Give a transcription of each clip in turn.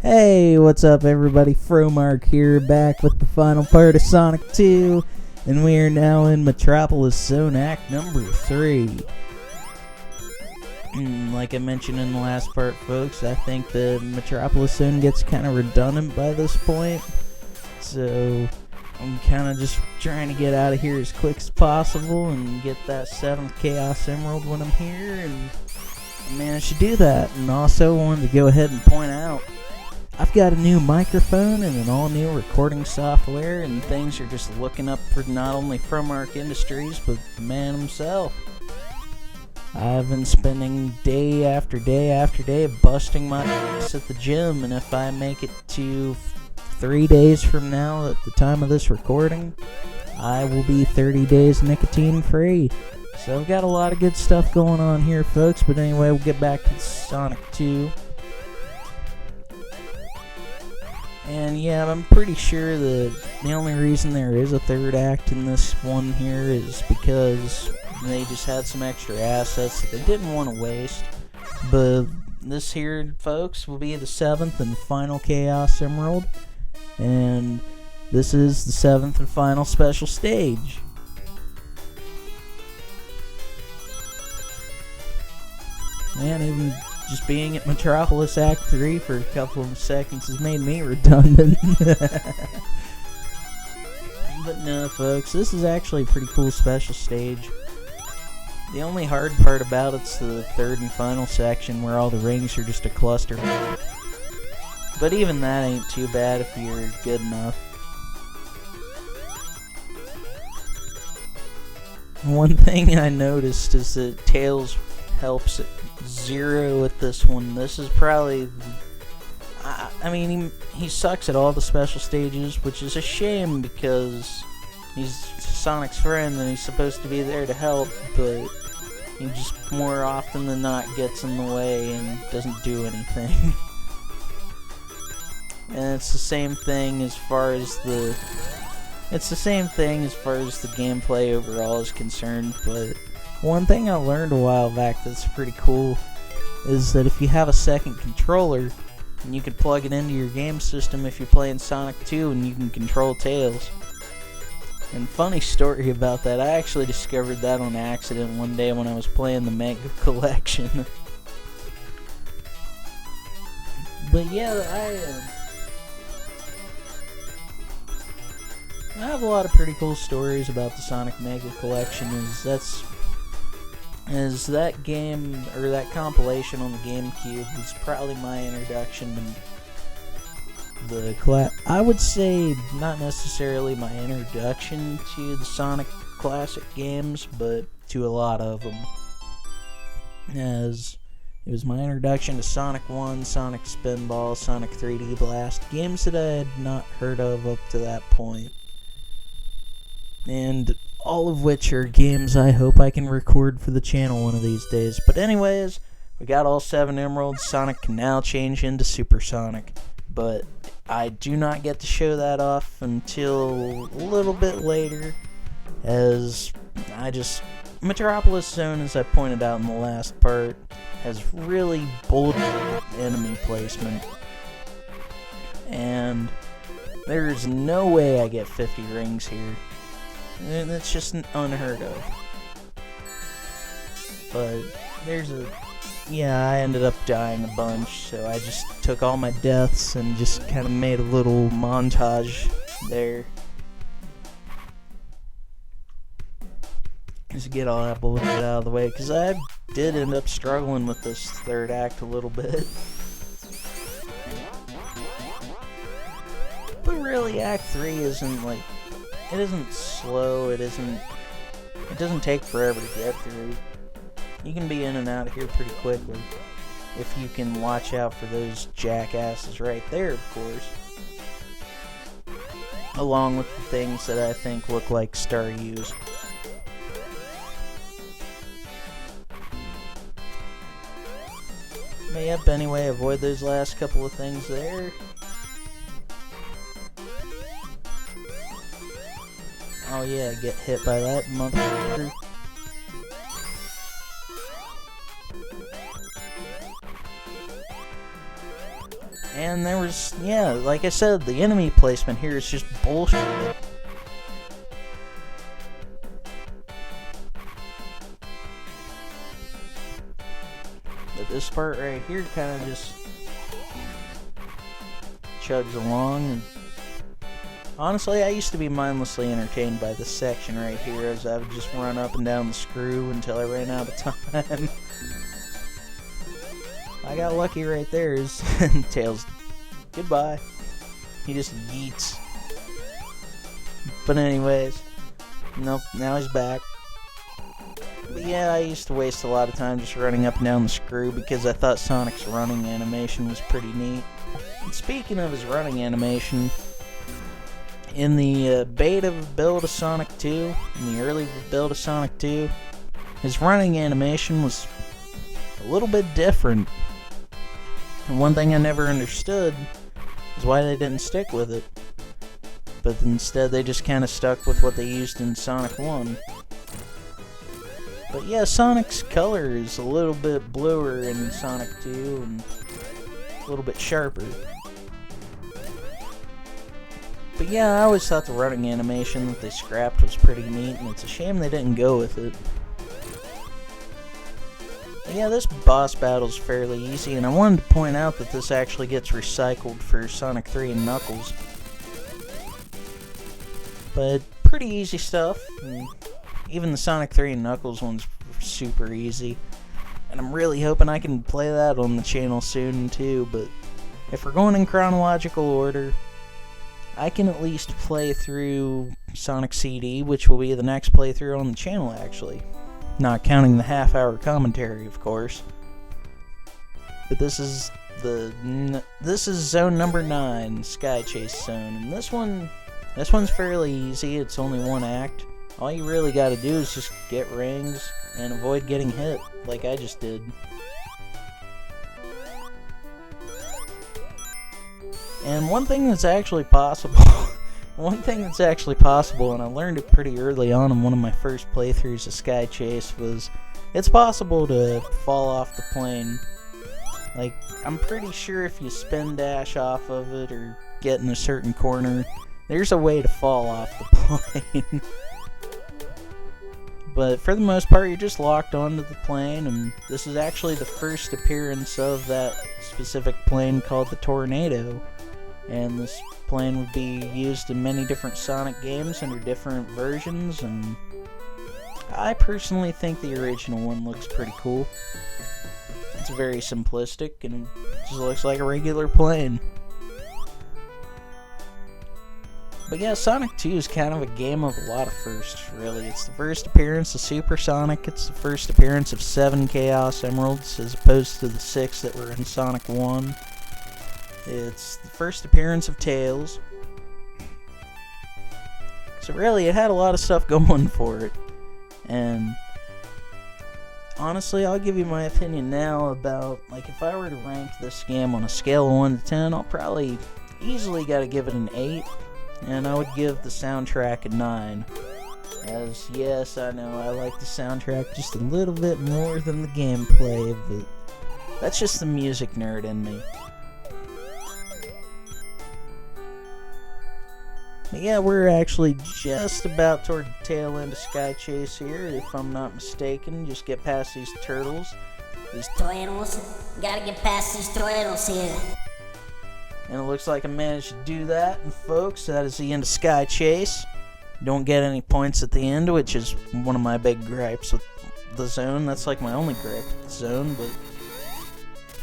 Hey, what's up everybody? Fromark here, back with the final part of Sonic 2, and we are now in Metropolis Zone Act number 3. Like I mentioned in the last part, folks, I think the Metropolis Zone gets kind of redundant by this point, so I'm kind of just trying to get out of here as quick as possible and get that 7th Chaos Emerald when I'm here, and I managed to do that. And also wanted to go ahead and point out, I've got a new microphone and an all-new recording software, and things are just looking up for not only Fromark Industries, but the man himself. I've been spending day after day after day busting my ass at the gym, and if I make it to 3 days from now at the time of this recording, I will be 30 days nicotine-free. So I've got a lot of good stuff going on here, folks, but anyway, we'll get back to Sonic 2. And yeah, I'm pretty sure that the only reason there is a third act in this one here is because they just had some extra assets that they didn't want to waste. But this here, folks, will be the 7th and final Chaos Emerald. And this is the 7th and final special stage. Man, even just being at Metropolis Act 3 for a couple of seconds has made me redundant. But no, folks, this is actually a pretty cool special stage. The only hard part about it's the 3rd and final section where all the rings are just a cluster. But even that ain't too bad if you're good enough. One thing I noticed is that Tails helps at 0 at this one. This is probably, I mean, he sucks at all the special stages, which is a shame because he's Sonic's friend and he's supposed to be there to help, but he just more often than not gets in the way and doesn't do anything. And it's the same thing as far as the gameplay overall is concerned, but one thing I learned a while back that's pretty cool is that if you have a second controller, and you can plug it into your game system if you're playing Sonic 2, and you can control Tails. And funny story about that, I actually discovered that on accident one day when I was playing the Mega Collection. But yeah, I have a lot of pretty cool stories about the Sonic Mega Collection, as that game, or that compilation on the GameCube, was probably my introduction to the I would say not necessarily my introduction to the Sonic classic games, but to a lot of them, as it was my introduction to Sonic 1, Sonic Spinball, Sonic 3D Blast, games that I had not heard of up to that point. And all of which are games I hope I can record for the channel one of these days. But anyways, we got all 7 emeralds. Sonic can now change into Super Sonic. But I do not get to show that off until a little bit later, as Metropolis Zone, as I pointed out in the last part, has really bold enemy placement. And there's no way I get 50 rings here. And it's just unheard of. But I ended up dying a bunch, so I just took all my deaths and just kind of made a little montage there. Just to get all that bullshit out of the way, because I did end up struggling with this 3rd act a little bit. But really, Act 3 isn't like, it isn't slow, it doesn't take forever to get through. You can be in and out of here pretty quickly, if you can watch out for those jackasses right there, of course. Along with the things that I think look like Star U's. But yep, anyway, avoid those last couple of things there. Oh yeah, get hit by that motherfucker. And there was, yeah, like I said, the enemy placement here is just bullshit. But this part right here kind of just chugs along. And honestly, I used to be mindlessly entertained by this section right here, as I would just run up and down the screw until I ran out of time. I got lucky right there. Tails, goodbye. He just yeets. But anyways, nope, now he's back. But yeah, I used to waste a lot of time just running up and down the screw because I thought Sonic's running animation was pretty neat. And speaking of his running animation, in the beta build of Sonic 2, in the early build of Sonic 2, his running animation was a little bit different. And one thing I never understood is why they didn't stick with it. But instead they just kind of stuck with what they used in Sonic 1. But yeah, Sonic's color is a little bit bluer in Sonic 2 and a little bit sharper. But yeah, I always thought the running animation that they scrapped was pretty neat, and it's a shame they didn't go with it. But yeah, this boss battle's fairly easy, and I wanted to point out that this actually gets recycled for Sonic 3 and Knuckles. But pretty easy stuff, and even the Sonic 3 and Knuckles one's super easy. And I'm really hoping I can play that on the channel soon too, but if we're going in chronological order, I can at least play through Sonic CD, which will be the next playthrough on the channel actually. Not counting the half-hour commentary, of course. But this is zone number 9, Sky Chase Zone, and this one's fairly easy. It's only one act. All you really got to do is just get rings and avoid getting hit, like I just did. And one thing that's actually possible, and I learned it pretty early on in one of my first playthroughs of Sky Chase, was it's possible to fall off the plane. Like, I'm pretty sure if you spin dash off of it or get in a certain corner, there's a way to fall off the plane. But for the most part, you're just locked onto the plane, and this is actually the first appearance of that specific plane called the Tornado. And this plane would be used in many different Sonic games under different versions, and I personally think the original one looks pretty cool. It's very simplistic and just looks like a regular plane. But yeah, Sonic 2 is kind of a game of a lot of firsts, really. It's the first appearance of Super Sonic, it's the first appearance of 7 Chaos Emeralds as opposed to the 6 that were in Sonic 1. It's the first appearance of Tails. So really, it had a lot of stuff going for it. And honestly, I'll give you my opinion now about, like, if I were to rank this game on a scale of 1 to 10, I'll probably easily gotta give it an 8. And I would give the soundtrack a 9. As, yes, I know, I like the soundtrack just a little bit more than the gameplay, but that's just the music nerd in me. But yeah, we're actually just about toward the tail end of Sky Chase here, if I'm not mistaken. Just get past these turtles. These turtles? Gotta get past these turtles here. And it looks like I managed to do that. And folks, that is the end of Sky Chase. Don't get any points at the end, which is one of my big gripes with the zone. That's like my only gripe with the zone, but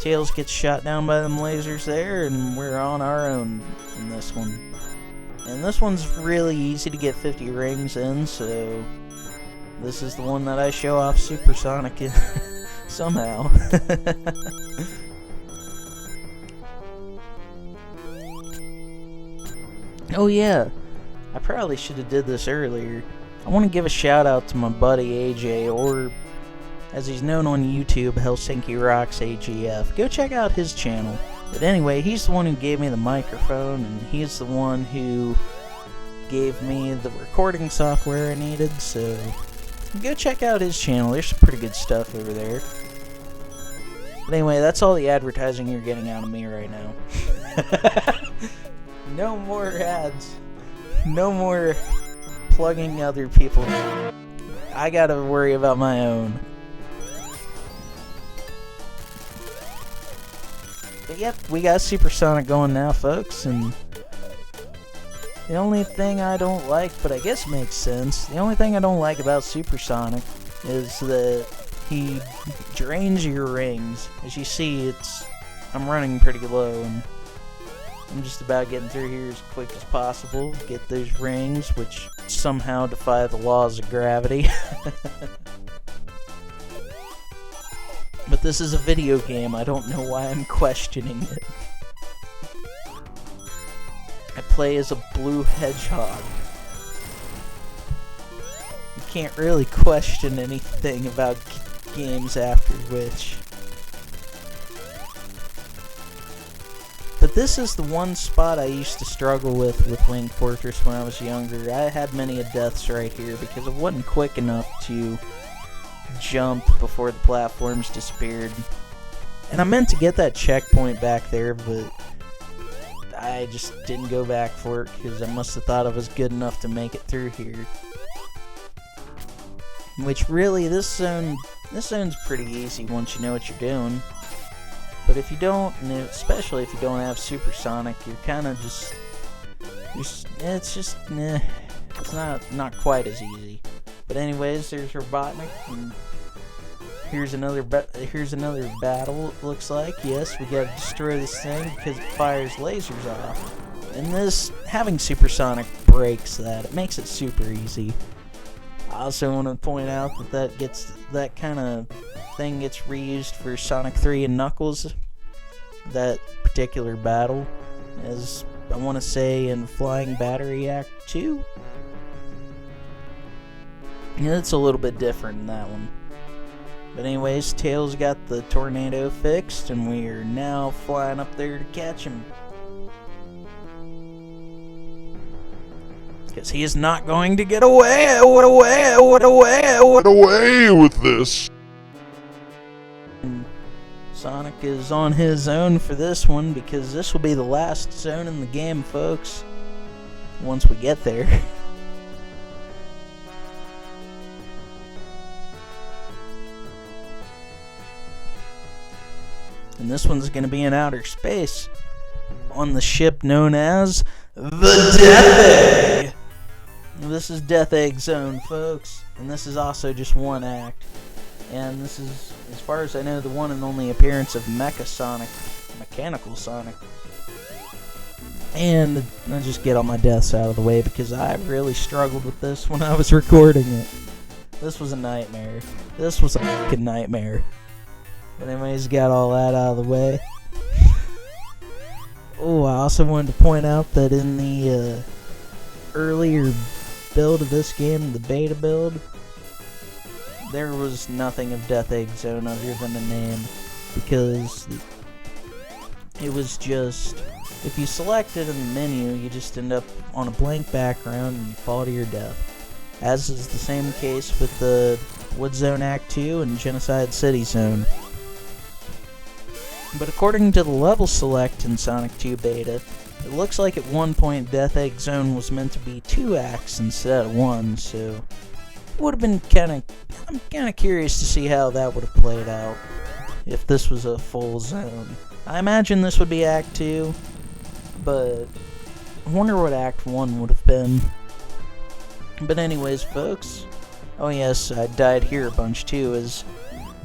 Tails gets shot down by them lasers there, and we're on our own in this one. And this one's really easy to get 50 rings in, so this is the one that I show off Super Sonic in somehow. Oh yeah, I probably should have did this earlier. I want to give a shout out to my buddy AJ, or as he's known on YouTube, Helsinki Rocks AGF. Go check out his channel. But anyway, he's the one who gave me the microphone, and he's the one who gave me the recording software I needed, so go check out his channel. There's some pretty good stuff over there. But anyway, that's all the advertising you're getting out of me right now. No more ads. No more plugging other people. I gotta worry about my own. But yep, we got Supersonic going now, folks, and the only thing I don't like, but I guess makes sense, the only thing I don't like about Supersonic is that he drains your rings. As you see, I'm running pretty low, and I'm just about getting through here as quick as possible. Get those rings, which somehow defy the laws of gravity. But this is a video game. I don't know why I'm questioning it. I play as a blue hedgehog. You can't really question anything about games after which. But this is the one spot I used to struggle with Wing Fortress when I was younger. I had many a deaths right here because I wasn't quick enough to jump before the platforms disappeared. And I meant to get that checkpoint back there, but I just didn't go back for it because I must have thought I was good enough to make it through here. Which really, this zone's pretty easy once you know what you're doing. But if you don't, and especially if you don't have Supersonic, you're kind of just, it's not quite as easy. But anyways, there's Robotnik, and here's another battle. It looks like, yes, we gotta destroy this thing because it fires lasers off. And having Supersonic breaks that. It makes it super easy. I also want to point out that kind of thing gets reused for Sonic 3 and Knuckles. That particular battle, as I want to say in Flying Battery Act 2. Yeah, it's a little bit different in that one. But anyways, Tails got the tornado fixed, and we are now flying up there to catch him. Because he is not going to get away with this. And Sonic is on his own for this one, because this will be the last zone in the game, folks. Once we get there. And this one's going to be in outer space on the ship known as the Death Egg. This is Death Egg Zone, folks, and this is also just one act. And this is, as far as I know, the one and only appearance of Mechanical Sonic. And I'll just get all my deaths out of the way because I really struggled with this when I was recording it. This was a nightmare. This was a fucking nightmare. But anyways, got all that out of the way. Oh, I also wanted to point out that in the earlier build of this game, the beta build, there was nothing of Death Egg Zone other than a name, because it was just, if you select it in the menu, you just end up on a blank background and you fall to your death. As is the same case with the Wood Zone Act 2 and Genocide City Zone. But according to the level select in Sonic 2 beta, it looks like at one point Death Egg Zone was meant to be 2 acts instead of 1, so it would have been I'm kind of curious to see how that would have played out if this was a full zone. I imagine this would be Act 2, but I wonder what Act 1 would have been. But anyways, folks, oh yes, I died here a bunch too, is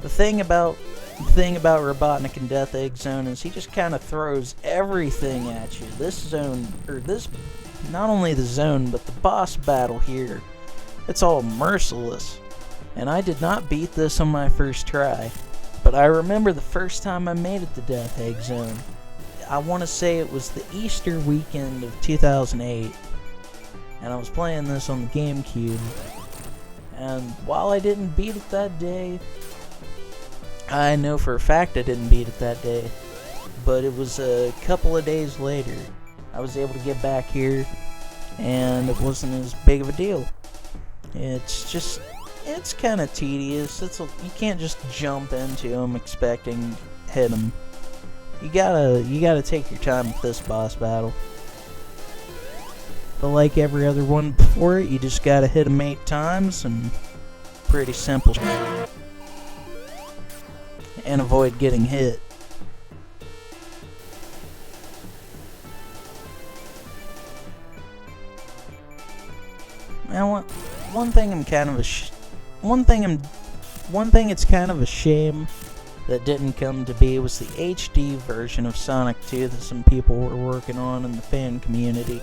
the thing about Robotnik and Death Egg Zone is he just kind of throws everything at you. This zone, not only the zone, but the boss battle here, it's all merciless. And I did not beat this on my first try, but I remember the first time I made it to Death Egg Zone. I want to say it was the Easter weekend of 2008, and I was playing this on the GameCube. And while I didn't beat it that day, I know for a fact I didn't beat it that day, but it was a couple of days later. I was able to get back here, and it wasn't as big of a deal. It's kind of tedious. You can't just jump into them expecting to hit them. you gotta take your time with this boss battle. But like every other one before it, you just gotta hit him 8 times, and pretty simple. And avoid getting hit. Now, one thing it's kind of a shame that didn't come to be was the HD version of Sonic 2 that some people were working on in the fan community,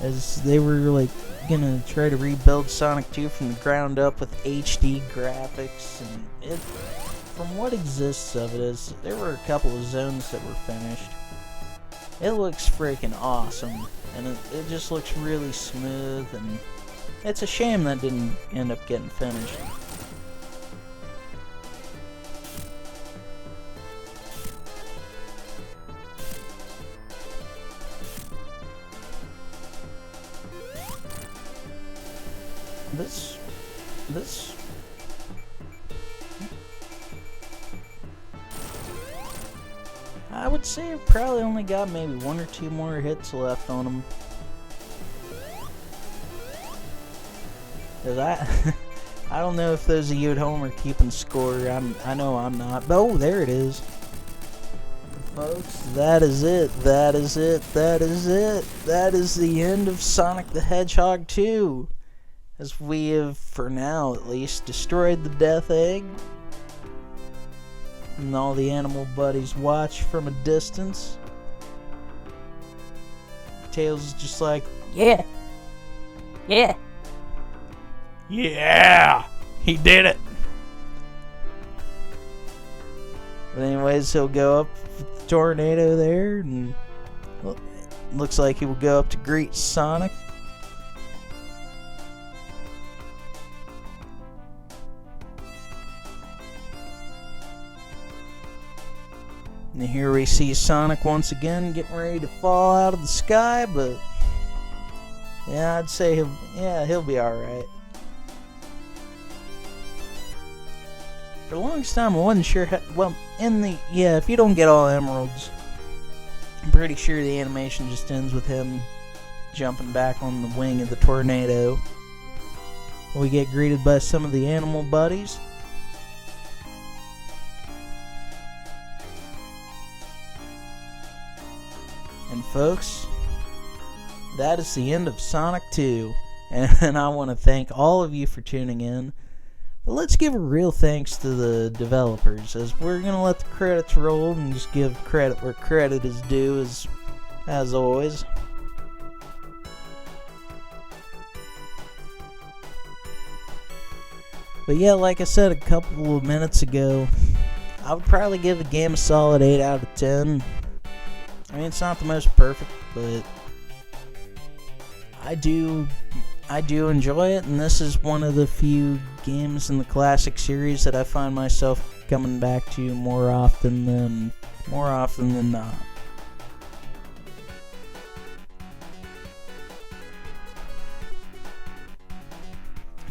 as they were like gonna try to rebuild Sonic 2 from the ground up with HD graphics, and from what exists of it is there were a couple of zones that were finished. It looks freaking awesome, and it just looks really smooth, and it's a shame that didn't end up getting finished. This I would say I've probably only got maybe 1 or 2 more hits left on him. Cause I don't know if those of you at home are keeping score. I know I'm not. But, oh, there it is. Folks, that is it. That is it. That is it. That is the end of Sonic the Hedgehog 2. As we have, for now at least, destroyed the Death Egg. And all the animal buddies watch from a distance. Tails is just like, Yeah. Yeah. yeah, he did it. But anyways, he'll go up with the tornado there, and well, looks like he will go up to greet Sonic. And here we see Sonic once again getting ready to fall out of the sky, but yeah, I'd say he'll be alright. For the longest time, I wasn't sure how, well, if you don't get all emeralds, I'm pretty sure the animation just ends with him jumping back on the wing of the tornado. We get greeted by some of the animal buddies. And folks, that is the end of Sonic 2, and I want to thank all of you for tuning in. But let's give a real thanks to the developers, as we're going to let the credits roll and just give credit where credit is due, as always. But yeah, like I said a couple of minutes ago, I would probably give the game a solid 8 out of 10. I mean, it's not the most perfect, but I do enjoy it, and this is one of the few games in the classic series that I find myself coming back to more often than not.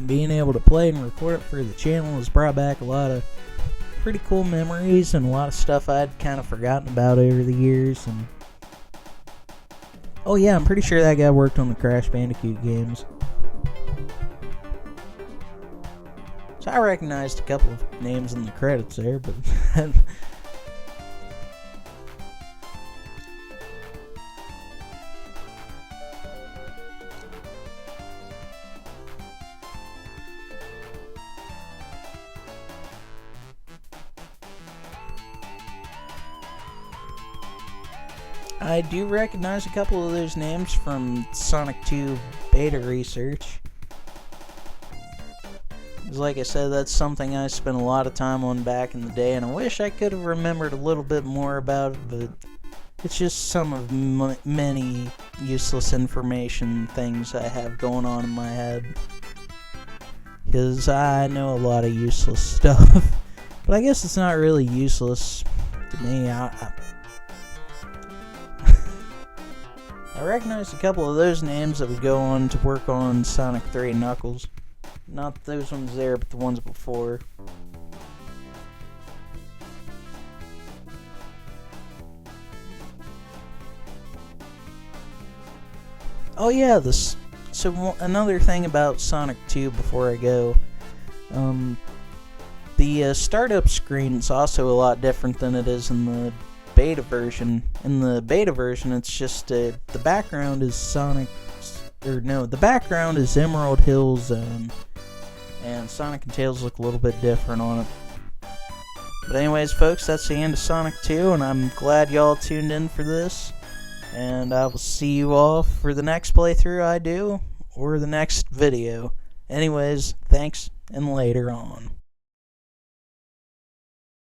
Being able to play and record it for the channel has brought back a lot of pretty cool memories and a lot of stuff I'd kind of forgotten about over the years. And oh yeah, I'm pretty sure that guy worked on the Crash Bandicoot games. So I recognized a couple of names in the credits there, but I do recognize a couple of those names from Sonic 2 beta research. Like I said, that's something I spent a lot of time on back in the day, and I wish I could have remembered a little bit more about it, but it's just some of many useless information things I have going on in my head. Because I know a lot of useless stuff, but I guess it's not really useless to me. I recognized a couple of those names that would go on to work on Sonic 3 and Knuckles. Not those ones there, but the ones before. Oh yeah, another thing about Sonic 2 before I go, the startup screen is also a lot different than it is in the beta version. In the beta version, it's just the background is the background is Emerald Hill Zone, and Sonic and Tails look a little bit different on it. But anyways, folks, that's the end of Sonic 2, and I'm glad y'all tuned in for this. And I will see you all for the next playthrough I do, or the next video. Anyways, thanks, and later on.